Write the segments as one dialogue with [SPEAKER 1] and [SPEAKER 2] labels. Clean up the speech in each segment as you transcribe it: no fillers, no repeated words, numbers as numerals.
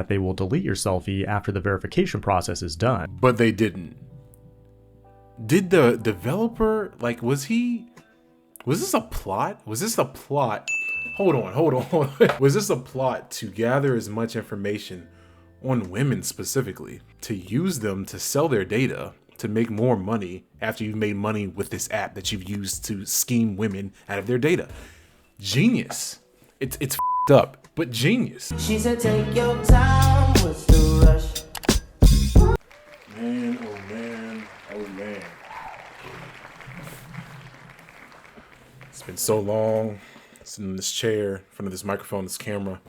[SPEAKER 1] that they will delete your selfie after the verification process is done.
[SPEAKER 2] But they didn't. Did the developer, like, was this a plot? Was this a plot? Hold on. Was this a plot to gather as much information on women specifically, to use them to sell their data, to make more money after you've made money with this app that you've used to scheme women out of their data? Genius. It's f***ed up, but genius.
[SPEAKER 3] She said, take your time, what's the rush?
[SPEAKER 2] Man, oh man, oh man. It's been so long sitting in this chair, in front of this microphone, this camera.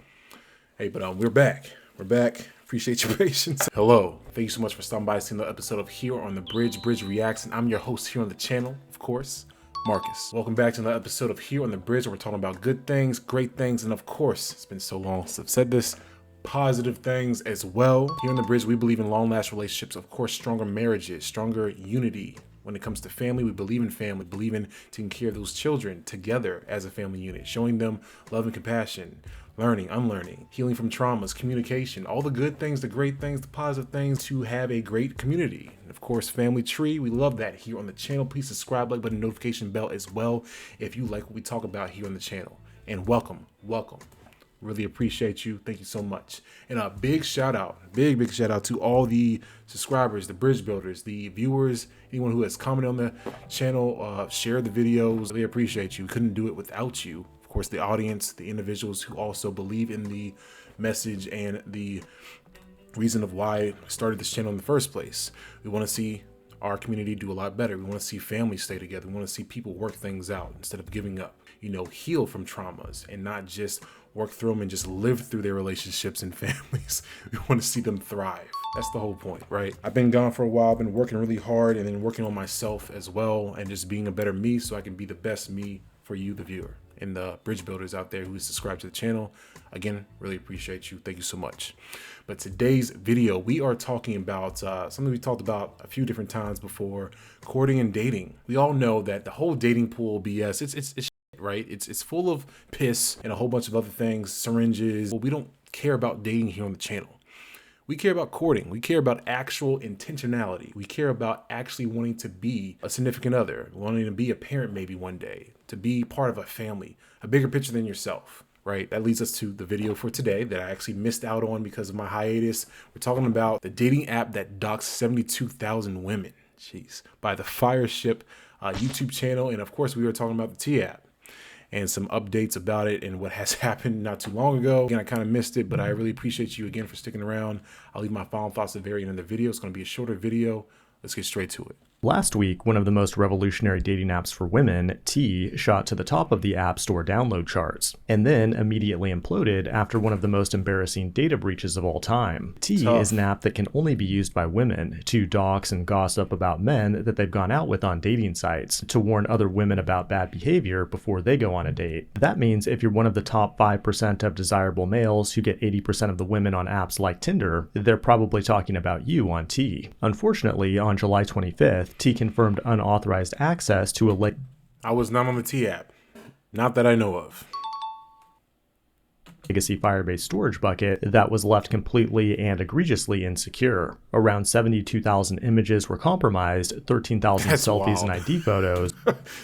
[SPEAKER 2] Hey, but we're back. We're back. Appreciate your patience. Hello. Thank you so much for stopping by, seeing the episode of Here on the Bridge Reacts. And I'm your host here on the channel, of course, Marcus. Welcome back to another episode of Here on the Bridge, where we're talking about good things, great things, and of course, it's been so long since I've said this, positive things as well. Here on the Bridge, we believe in long-lasting relationships, of course, stronger marriages, stronger unity. When it comes to family, we believe in family, believe in taking care of those children together as a family unit, showing them love and compassion, learning, unlearning, healing from traumas, communication, all the good things, the great things, the positive things to have a great community. And of course, family tree, we love that here on the channel. Please subscribe, like button, notification bell as well if you like what we talk about here on the channel. And welcome. Really appreciate you. Thank you so much. And a big shout out, big shout out to all the subscribers, the bridge builders, the viewers, anyone who has commented on the channel, shared the videos. Really appreciate you. Couldn't do it without you. Of course, the audience, the individuals who also believe in the message and the reason of why I started this channel in the first place. We want to see our community do a lot better. We want to see families stay together. We want to see people work things out instead of giving up, heal from traumas and not just work through them and just live through their relationships and families. We want to see them thrive. That's the whole point, right? I've been gone for a while. I've been working really hard and then working on myself as well and just being a better me so I can be the best me for you, the viewer, and the bridge builders out there who subscribe to the channel. Again, really appreciate you. Thank you so much. But today's video, we are talking about something we talked about a few different times before, courting and dating. We all know that the whole dating pool BS, it's right? It's full of piss and a whole bunch of other things, syringes. Well, we don't care about dating here on the channel. We care about courting. We care about actual intentionality. We care about actually wanting to be a significant other, wanting to be a parent maybe one day, to be part of a family, a bigger picture than yourself, right? That leads us to the video for today that I actually missed out on because of my hiatus. We're talking about the dating app that doxed 72,000 women, jeez, by the Fireship YouTube channel. And of course, we were talking about the T app and some updates about it and what has happened not too long ago. Again, I kind of missed it, but I really appreciate you again for sticking around. I'll leave my final thoughts at the very end of the video. It's going to be a shorter video. Let's get straight to it.
[SPEAKER 1] Last week, one of the most revolutionary dating apps for women, T, shot to the top of the App Store download charts, and then immediately imploded after one of the most embarrassing data breaches of all time. T is an app that can only be used by women to dox and gossip about men that they've gone out with on dating sites, to warn other women about bad behavior before they go on a date. That means if you're one of the top 5% of desirable males who get 80% of the women on apps like Tinder, they're probably talking about you on T. Unfortunately, on July 25th, T confirmed unauthorized access to a
[SPEAKER 2] I was not on the T app. Not that I know of.
[SPEAKER 1] legacy Firebase storage bucket that was left completely and egregiously insecure. Around 72,000 images were compromised, 13,000 selfies
[SPEAKER 2] wild.
[SPEAKER 1] and ID photos.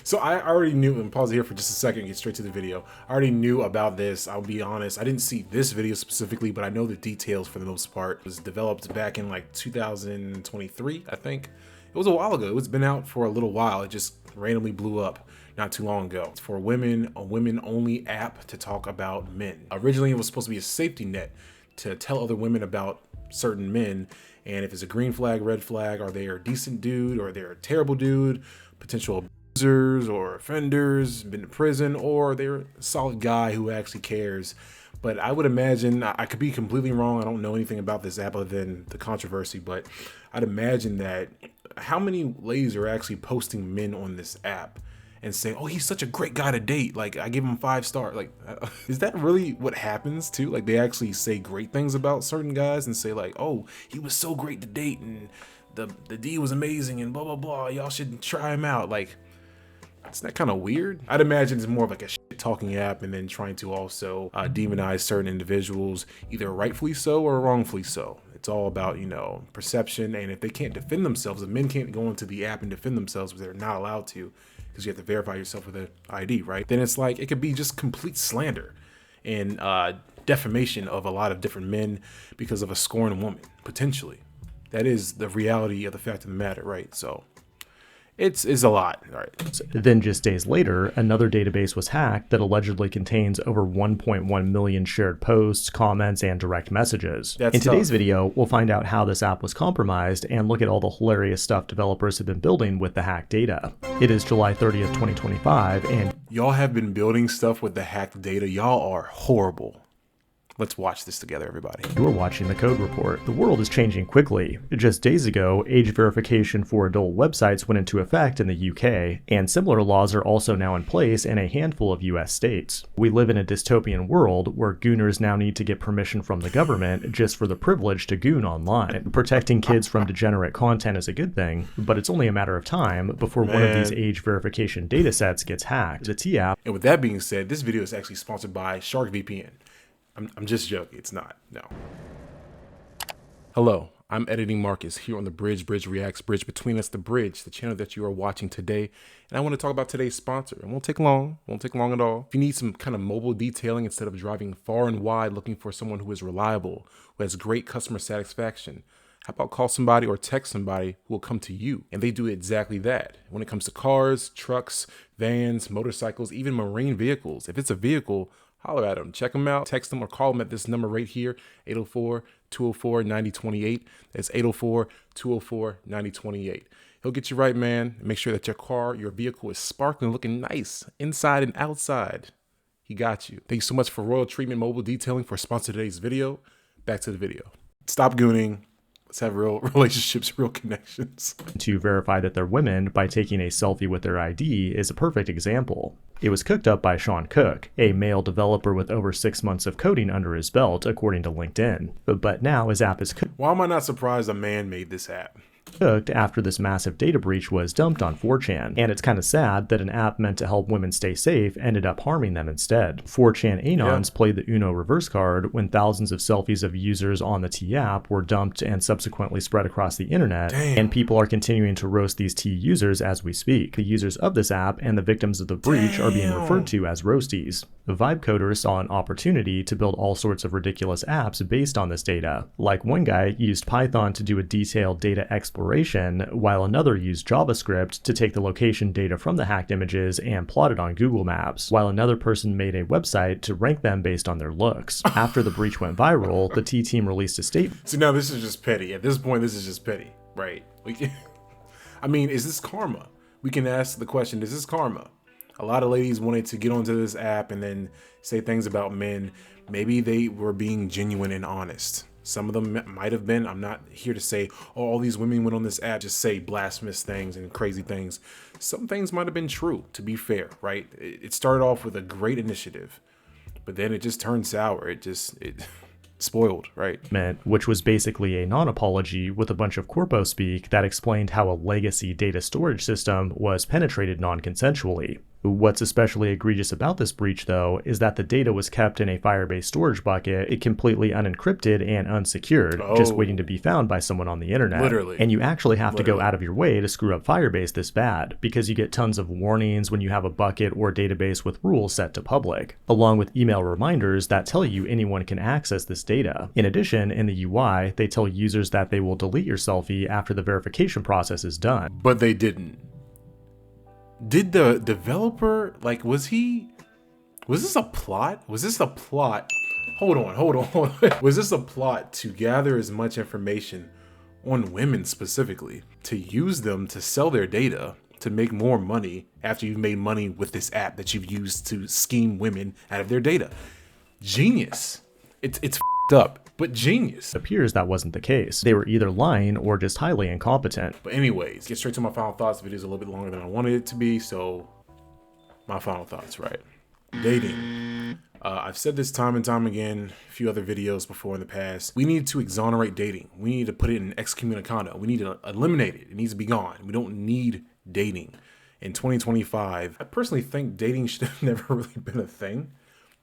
[SPEAKER 2] So I already knew, and pause here for just a second and get straight to the video. I already knew about this. I'll be honest. I didn't see this video specifically, but I know the details for the most part. It was developed back in like 2023, I think. It was a while ago. It's been out for a little while. It just randomly blew up not too long ago. It's for women, a women-only app to talk about men. Originally, it was supposed to be a safety net to tell other women about certain men, and if it's a green flag, red flag, are they a decent dude or they're a terrible dude, potential abusers or offenders, been to prison, or they're a solid guy who actually cares. But I would imagine, I could be completely wrong, I don't know anything about this app other than the controversy, but I'd imagine that how many ladies are actually posting men on this app and saying, oh, he's such a great guy to date, like I give him 5 stars. Like, is that really what happens too? Like, they actually say great things about certain guys and say like, oh, he was so great to date and the D was amazing and blah blah blah, y'all should try him out. Like, isn't that kind of weird? I'd imagine it's more of like a shit talking app and then trying to also demonize certain individuals, either rightfully so or wrongfully so. It's all about, perception. And if they can't defend themselves, if men can't go into the app and defend themselves, because they're not allowed to, because you have to verify yourself with an ID, right? Then it's like, it could be just complete slander and defamation of a lot of different men because of a scorned woman, potentially. That is the reality of the fact of the matter, right? So it's a lot. All right.
[SPEAKER 1] Then just days later, another database was hacked that allegedly contains over 1.1 million shared posts, comments, and direct messages. In today's video, we'll find out how this app was compromised and look at all the hilarious stuff developers have been building with the hacked data. It is July 30th, 2025, and
[SPEAKER 2] y'all have been building stuff with the hacked data. Y'all are horrible. Let's watch this together, everybody.
[SPEAKER 1] You're watching The Code Report. The world is changing quickly. Just days ago, age verification for adult websites went into effect in the UK, and similar laws are also now in place in a handful of US states. We live in a dystopian world where gooners now need to get permission from the government just for the privilege to goon online. Protecting kids from degenerate content is a good thing, but it's only a matter of time before one of these age verification datasets gets hacked. The T-app.
[SPEAKER 2] And with that being said, this video is actually sponsored by SharkVPN. I'm just joking. It's not. No. Hello, I'm Editing Marcus here on the Bridge Reacts, Bridge Between Us, the Bridge, the channel that you are watching today. And I want to talk about today's sponsor. It won't take long at all. If you need some kind of mobile detailing instead of driving far and wide looking for someone who is reliable, who has great customer satisfaction, how about call somebody or text somebody who will come to you? And they do exactly that. When it comes to cars, trucks, vans, motorcycles, even marine vehicles, if it's a vehicle, holler at them, check them out, text them or call them at this number right here, 804-204-9028. That's 804-204-9028. He'll get you right, man. Make sure that your vehicle is sparkling, looking nice, inside and outside. He got you. Thanks so much for Royal Treatment Mobile Detailing for sponsoring today's video. Back to the video. Stop gooning. Let's have real relationships, real connections.
[SPEAKER 1] To verify that they're women by taking a selfie with their ID is a perfect example. It was cooked up by Sean Cook, a male developer with over 6 months of coding under his belt, according to LinkedIn. But now his app is cooked.
[SPEAKER 2] Why am I not surprised a man made this app?
[SPEAKER 1] Cooked after this massive data breach was dumped on 4chan, and it's kind of sad that an app meant to help women stay safe ended up harming them instead. 4chan Anons played the Uno reverse card when thousands of selfies of users on the T app were dumped and subsequently spread across the internet, and people are continuing to roast these T users as we speak. The users of this app and the victims of the breach are being referred to as roasties. The Vibe coders saw an opportunity to build all sorts of ridiculous apps based on this data. Like one guy used Python to do a detailed data exploration, while another used JavaScript to take the location data from the hacked images and plot it on Google Maps, while another person made a website to rank them based on their looks. After the breach went viral, the T team released a statement.
[SPEAKER 2] See, now this is just petty. At this point, this is just petty, right? I mean, is this karma? We can ask the question, is this karma? A lot of ladies wanted to get onto this app and then say things about men. Maybe they were being genuine and honest. Some of them might have been. I'm not here to say, oh, all these women went on this app just say blasphemous things and crazy things. Some things might have been true, to be fair, right? It started off with a great initiative, but then it just turned sour. It spoiled, right?
[SPEAKER 1] Which was basically a non-apology with a bunch of corpo speak that explained how a legacy data storage system was penetrated non-consensually. What's especially egregious about this breach, though, is that the data was kept in a Firebase storage bucket, completely unencrypted and unsecured, just waiting to be found by someone on the internet.
[SPEAKER 2] Literally.
[SPEAKER 1] And you actually have to go out of your way to screw up Firebase this bad, because you get tons of warnings when you have a bucket or database with rules set to public, along with email reminders that tell you anyone can access this data. In addition, in the UI, they tell users that they will delete your selfie after the verification process is done.
[SPEAKER 2] But they didn't. Did the developer, was this a plot? Was this a plot? Hold on. Was this a plot to gather as much information on women specifically, to use them to sell their data, to make more money after you've made money with this app that you've used to scheme women out of their data? Genius. It's f***ed up, but genius.
[SPEAKER 1] It appears that wasn't the case. They were either lying or just highly incompetent.
[SPEAKER 2] But anyways, get straight to my final thoughts. The video's a little bit longer than I wanted it to be, so my final thoughts, right? Dating. I've said this time and time again, a few other videos before in the past. We need to exonerate dating. We need to put it in excommunicado. We need to eliminate it. It needs to be gone. We don't need dating. in 2025. I personally think dating should have never really been a thing.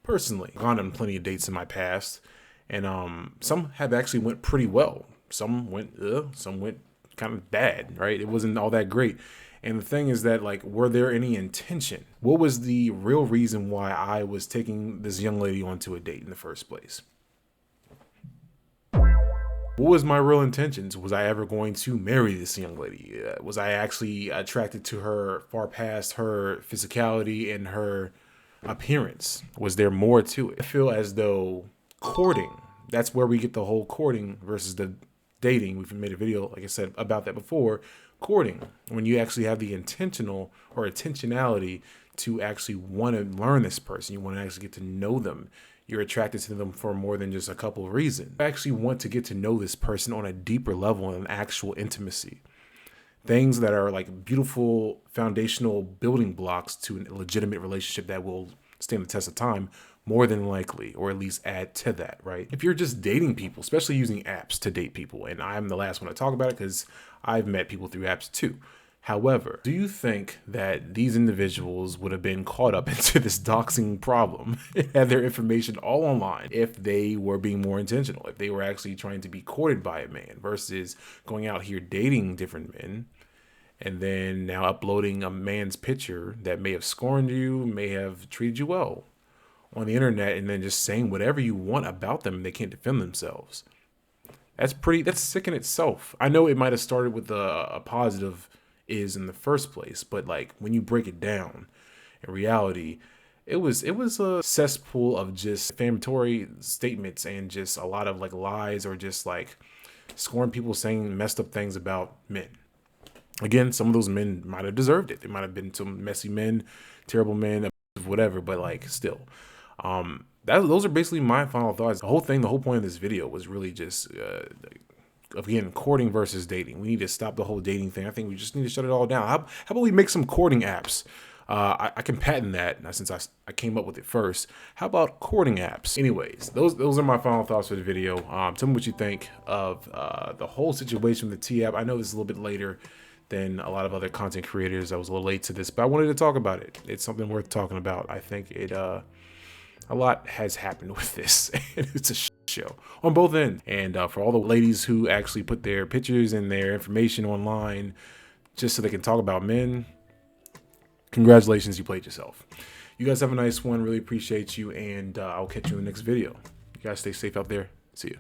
[SPEAKER 2] Personally, I've gone on plenty of dates in my past, and some have actually went pretty well. Some went kind of bad, right? It wasn't all that great. And the thing is that, like, were there any intention? What was the real reason why I was taking this young lady onto a date in the first place? What was my real intentions? Was I ever going to marry this young lady? Was I actually attracted to her far past her physicality and her appearance? Was there more to it? I feel as though courting, that's where we get the whole courting versus the dating. We've made a video, like I said, about that before. Courting, when you actually have the intentional or intentionality to actually want to learn this person, you want to actually get to know them. You're attracted to them for more than just a couple of reasons. I actually want to get to know this person on a deeper level and actual intimacy. Things that are like beautiful foundational building blocks to a legitimate relationship that will stand the test of time, more than likely, or at least add to that, right? If you're just dating people, especially using apps to date people, and I'm the last one to talk about it because I've met people through apps too. However, do you think that these individuals would have been caught up into this doxing problem and had their information all online if they were being more intentional, if they were actually trying to be courted by a man versus going out here dating different men and then now uploading a man's picture that may have scorned you, may have treated you well on the internet, and then just saying whatever you want about them and they can't defend themselves? That's sick in itself. I know it might have started with a positive is in the first place, but like when you break it down, in reality, it was a cesspool of just defamatory statements and just a lot of like lies or just like scorn people saying messed up things about men. Again, some of those men might have deserved it. It might have been some messy men, terrible men, whatever, but like still. Those are basically my final thoughts. The whole point of this video was really just again, courting versus dating. We need to stop the whole dating thing. I think we just need to shut it all down. How about we make some courting apps? I can patent that since I came up with it first. How about courting apps? Anyways, those are my final thoughts for the video. Tell me what you think of the whole situation with the T app. I know this is a little bit later than a lot of other content creators. I was a little late to this, but I wanted to talk about it. It's something worth talking about. I think a lot has happened with this, and it's a show on both ends. And for all the ladies who actually put their pictures and their information online just so they can talk about men, congratulations, you played yourself. You guys have a nice one. Really appreciate you, and I'll catch you in the next video. You guys stay safe out there. See you.